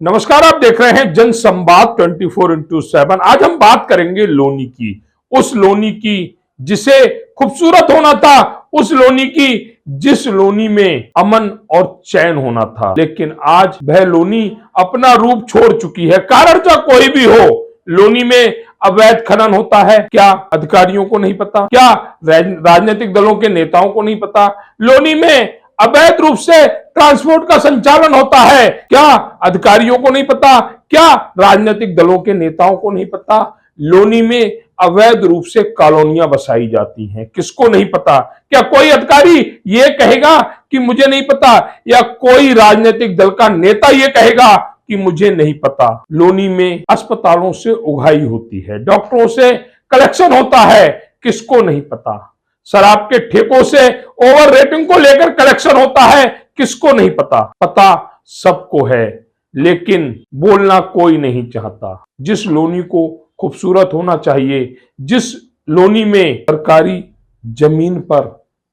नमस्कार, आप देख रहे हैं जन संवाद 24x7। आज हम बात करेंगे लोनी की, उस लोनी की जिसे खूबसूरत होना था, उस लोनी की जिस लोनी में अमन और चैन होना था। लेकिन आज वह लोनी अपना रूप छोड़ चुकी है। कारण चाहे कोई भी हो, लोनी में अवैध खनन होता है। क्या अधिकारियों को नहीं पता? क्या राजनीतिक दलों के नेताओं को नहीं पता? लोनी में अवैध रूप से ट्रांसपोर्ट का संचालन होता है। क्या अधिकारियों को नहीं पता? क्या राजनीतिक दलों के नेताओं को नहीं पता? लोनी में अवैध रूप से कॉलोनियां बसाई जाती हैं। किसको नहीं पता? क्या कोई अधिकारी ये कहेगा कि मुझे नहीं पता, या कोई राजनीतिक दल का नेता ये कहेगा कि मुझे नहीं पता? लोनी में अस्पतालों से उगाही होती है, डॉक्टरों से कलेक्शन होता है। किसको नहीं पता? शराब के ठेकों से ओवर रेटिंग को लेकर कलेक्शन होता है। किसको नहीं पता? पता सबको है, लेकिन बोलना कोई नहीं चाहता। जिस लोनी को खूबसूरत होना चाहिए, जिस लोनी में सरकारी जमीन पर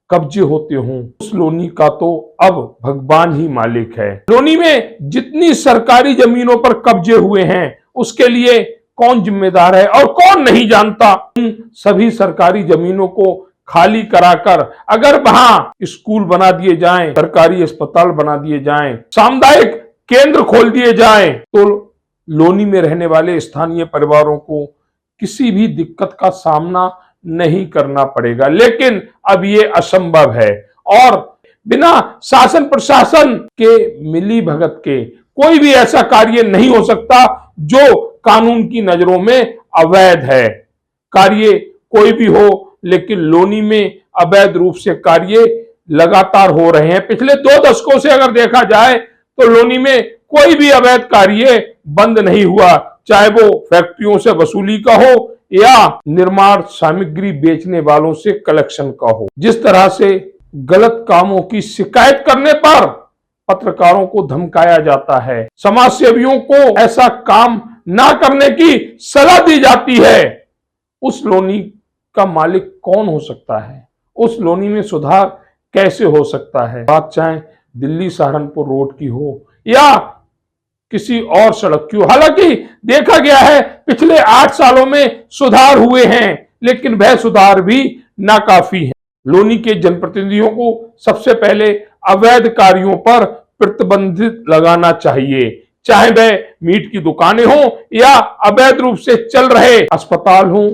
कब्जे होते हों, उस लोनी का तो अब भगवान ही मालिक है। लोनी में जितनी सरकारी जमीनों पर कब्जे हुए हैं, उसके लिए कौन जिम्मेदार है और कौन नहीं जानता? उन सभी सरकारी जमीनों को खाली कराकर अगर वहां स्कूल बना दिए जाएं, सरकारी अस्पताल बना दिए जाएं, सामुदायिक केंद्र खोल दिए जाएं, तो लोनी में रहने वाले स्थानीय परिवारों को किसी भी दिक्कत का सामना नहीं करना पड़ेगा। लेकिन अब ये असंभव है और बिना शासन प्रशासन के मिली भगत के कोई भी ऐसा कार्य नहीं हो सकता जो कानून की नजरों में अवैध है। कार्य कोई भी हो, लेकिन लोनी में अवैध रूप से कार्य लगातार हो रहे हैं। पिछले 2 दशकों से अगर देखा जाए तो लोनी में कोई भी अवैध कार्य बंद नहीं हुआ, चाहे वो फैक्ट्रियों से वसूली का हो या निर्माण सामग्री बेचने वालों से कलेक्शन का हो। जिस तरह से गलत कामों की शिकायत करने पर पत्रकारों को धमकाया जाता है, समाज सेवियों को ऐसा काम ना करने की सलाह दी जाती है, उस लोनी का मालिक कौन हो सकता है? उस लोनी में सुधार कैसे हो सकता है? बात चाहे दिल्ली सहारनपुर रोड की हो या किसी और सड़क की हो। हालांकि देखा गया है पिछले 8 सालों में सुधार हुए हैं, लेकिन वह सुधार भी नाकाफी है। लोनी के जनप्रतिनिधियों को सबसे पहले अवैध कार्यों पर प्रतिबंधित लगाना चाहिए, चाहे वह मीट की दुकानें हो या अवैध रूप से चल रहे अस्पताल हो,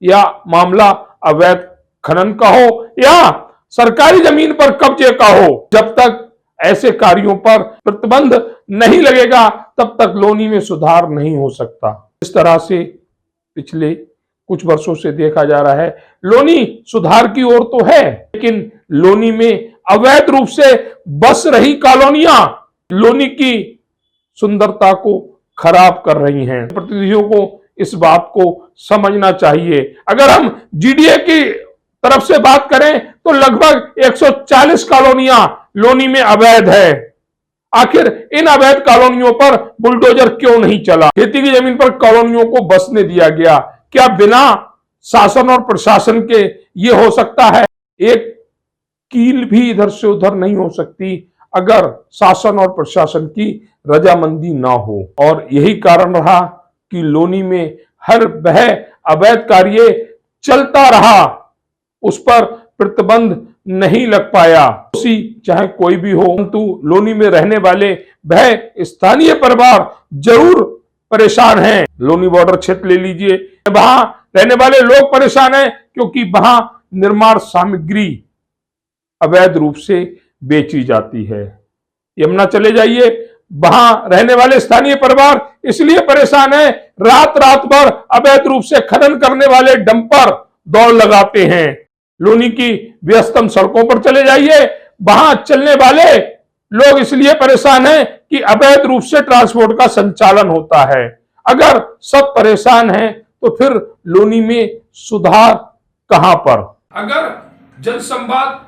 या मामला अवैध खनन का हो या सरकारी जमीन पर कब्जे का हो। जब तक ऐसे कार्यों पर प्रतिबंध नहीं लगेगा, तब तक लोनी में सुधार नहीं हो सकता। इस तरह से पिछले कुछ वर्षों से देखा जा रहा है, लोनी सुधार की ओर तो है, लेकिन लोनी में अवैध रूप से बस रही कॉलोनियां लोनी की सुंदरता को खराब कर रही हैं। प्रतिनिधियों को इस बात को समझना चाहिए। अगर हम जीडीए की तरफ से बात करें तो लगभग 140 कॉलोनियां लोनी में अवैध है। आखिर इन अवैध कॉलोनियों पर बुलडोजर क्यों नहीं चला? खेती की जमीन पर कॉलोनियों को बसने दिया गया। क्या बिना शासन और प्रशासन के ये हो सकता है? एक कील भी इधर से उधर नहीं हो सकती अगर शासन और प्रशासन की रजामंदी ना हो। और यही कारण रहा कि लोनी में हर वह अवैध कार्य चलता रहा, उस पर प्रतिबंध नहीं लग पाया। उसी चाहे कोई भी हो, परंतु लोनी में रहने वाले वह स्थानीय परिवार जरूर परेशान हैं। लोनी बॉर्डर क्षेत्र ले लीजिए, वहां रहने वाले लोग परेशान हैं क्योंकि वहां निर्माण सामग्री अवैध रूप से बेची जाती है। यमुना चले जाइए, वहां रहने वाले स्थानीय परिवार इसलिए परेशान है, रात रात भर अवैध रूप से खनन करने वाले डंपर दौड़ लगाते हैं। लोनी की व्यस्तम सड़कों पर चले जाइए, वहां चलने वाले लोग इसलिए परेशान हैं कि अवैध रूप से ट्रांसपोर्ट का संचालन होता है। अगर सब परेशान हैं तो फिर लोनी में सुधार कहां पर? अगर जनसंवाद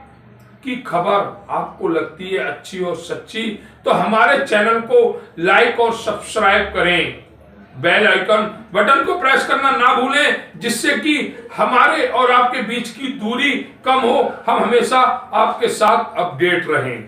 की खबर आपको लगती है अच्छी और सच्ची, तो हमारे चैनल को लाइक और सब्सक्राइब करें। बेल आइकन बटन को प्रेस करना ना भूलें, जिससे कि हमारे और आपके बीच की दूरी कम हो, हम हमेशा आपके साथ अपडेट रहें।